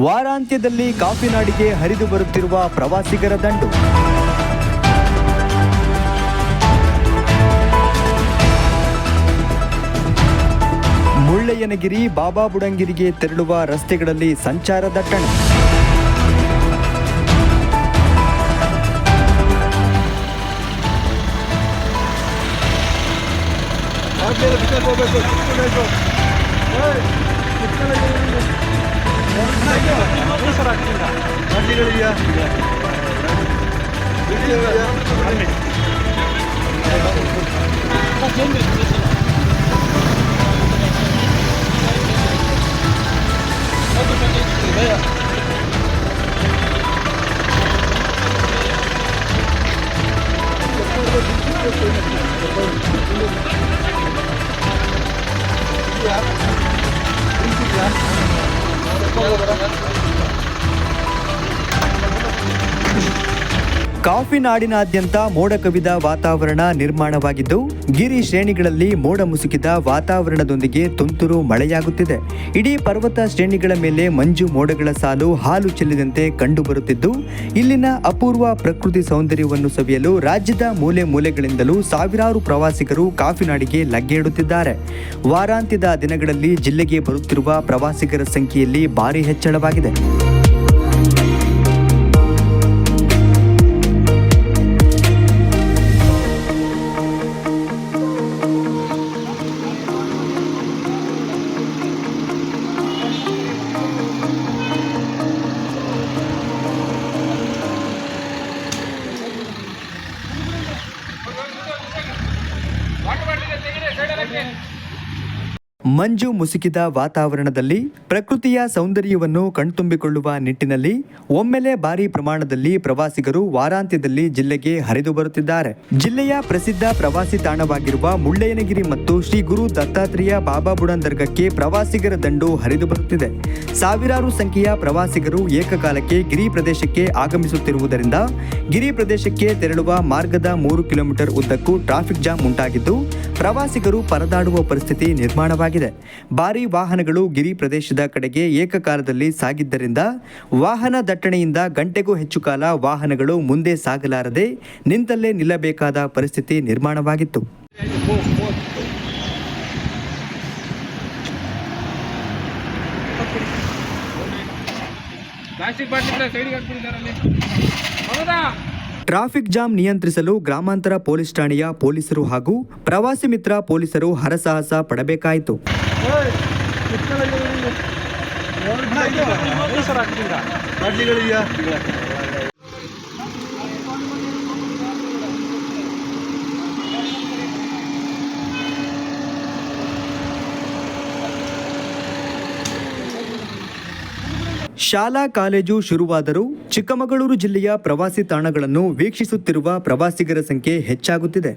ವಾರಾಂತ್ಯದಲ್ಲಿ ಕಾಫಿನಾಡಿಗೆ ಹರಿದು ಬರುತ್ತಿರುವ ಪ್ರವಾಸಿಗರ ದಂಡು. ಮುಳ್ಳಯ್ಯನಗಿರಿ ಬಾಬಾ ಬುಡಂಗಿರಿಗೆ ತೆರಳುವ ರಸ್ತೆಗಳಲ್ಲಿ ಸಂಚಾರ ದಟ್ಟಣೆ. ಕಾಫಿನಾಡಿನಾದ್ಯಂತ ಮೋಡ ಕವಿದ ವಾತಾವರಣ ನಿರ್ಮಾಣವಾಗಿದ್ದು, ಗಿರಿ ಶ್ರೇಣಿಗಳಲ್ಲಿ ಮೋಡ ಮುಸುಕಿದ ವಾತಾವರಣದೊಂದಿಗೆ ತುಂತುರು ಮಳೆಯಾಗುತ್ತಿದೆ. ಇಡೀ ಪರ್ವತ ಶ್ರೇಣಿಗಳ ಮೇಲೆ ಮಂಜು ಮೋಡಗಳ ಸಾಲು ಹಾಲು ಚೆಲ್ಲಿದಂತೆ ಕಂಡುಬರುತ್ತಿದ್ದು, ಇಲ್ಲಿನ ಅಪೂರ್ವ ಪ್ರಕೃತಿ ಸೌಂದರ್ಯವನ್ನು ಸವಿಯಲು ರಾಜ್ಯದ ಮೂಲೆ ಮೂಲೆಗಳಿಂದಲೂ ಸಾವಿರಾರು ಪ್ರವಾಸಿಗರು ಕಾಫಿನಾಡಿಗೆ ಲಗ್ಗೆ ಇಡುತ್ತಿದ್ದಾರೆ. ವಾರಾಂತ್ಯದ ದಿನಗಳಲ್ಲಿ ಜಿಲ್ಲೆಗೆ ಬರುತ್ತಿರುವ ಪ್ರವಾಸಿಗರ ಸಂಖ್ಯೆಯಲ್ಲಿ ಭಾರಿ ಹೆಚ್ಚಳವಾಗಿದೆ. ಮಂಜು ಮುಸುಕಿದ ವಾತಾವರಣದಲ್ಲಿ ಪ್ರಕೃತಿಯ ಸೌಂದರ್ಯವನ್ನು ಕಣ್ತುಂಬಿಕೊಳ್ಳುವ ನಿಟ್ಟಿನಲ್ಲಿ ಒಮ್ಮೆಲೆ ಭಾರಿ ಪ್ರಮಾಣದಲ್ಲಿ ಪ್ರವಾಸಿಗರು ವಾರಾಂತ್ಯದಲ್ಲಿ ಜಿಲ್ಲೆಗೆ ಹರಿದು ಬರುತ್ತಿದ್ದಾರೆ. ಜಿಲ್ಲೆಯ ಪ್ರಸಿದ್ಧ ಪ್ರವಾಸಿ ತಾಣವಾಗಿರುವ ಮುಳ್ಳಯ್ಯನಗಿರಿ ಮತ್ತು ಶ್ರೀ ಗುರು ದತ್ತಾತ್ರೇಯ ಬಾಬಾ ಬುಡನ್ ದರ್ಗಕ್ಕೆ ಪ್ರವಾಸಿಗರ ದಂಡು ಹರಿದು ಬರುತ್ತಿದೆ. ಸಾವಿರಾರು ಸಂಖ್ಯೆಯ ಪ್ರವಾಸಿಗರು ಏಕಕಾಲಕ್ಕೆ ಗಿರಿ ಪ್ರದೇಶಕ್ಕೆ ಆಗಮಿಸುತ್ತಿರುವುದರಿಂದ ಗಿರಿ ಪ್ರದೇಶಕ್ಕೆ ತೆರಳುವ ಮಾರ್ಗದ 3 ಕಿಲೋಮೀಟರ್ ಉದ್ದಕ್ಕೂ ಟ್ರಾಫಿಕ್ ಜಾಮ್ ಉಂಟಾಗಿದ್ದು, ಪ್ರವಾಸಿಗರು ಪರದಾಡುವ ಪರಿಸ್ಥಿತಿ ನಿರ್ಮಾಣವಾಗಿದೆ. ಭಾರೀ ವಾಹನಗಳು ಗಿರಿ ಪ್ರದೇಶದ ಕಡೆಗೆ ಏಕಕಾಲದಲ್ಲಿ ಸಾಗಿದ್ದರಿಂದ ವಾಹನ ದಟ್ಟಣೆಯಿಂದ ಗಂಟೆಗೂ ಹೆಚ್ಚು ಕಾಲ ವಾಹನಗಳು ಮುಂದೆ ಸಾಗಲಾರದೆ ನಿಂತಲ್ಲೇ ನಿಲ್ಲಬೇಕಾದ ಪರಿಸ್ಥಿತಿ ನಿರ್ಮಾಣವಾಗಿತ್ತು. ಟ್ರಾಫಿಕ್ ಜಾಮ್ ನಿಯಂತ್ರಿಸಲು ಗ್ರಾಮಾಂತರ ಪೊಲೀಸ್ ಠಾಣೆಯ ಪೊಲೀಸರು ಹಾಗೂ ಪ್ರವಾಸಿ ಮಿತ್ರ ಪೊಲೀಸರು ಹರಸಾಹಸ ಪಡಬೇಕಾಯಿತು. ಶಾಲಾ ಕಾಲೇಜು ಶುರುವಾದರೂ ಚಿಕ್ಕಮಗಳೂರು ಜಿಲ್ಲೆಯ ಪ್ರವಾಸಿ ತಾಣಗಳನ್ನು ವೀಕ್ಷಿಸುತ್ತಿರುವ ಪ್ರವಾಸಿಗರ ಸಂಖ್ಯೆ ಹೆಚ್ಚಾಗುತ್ತಿದೆ.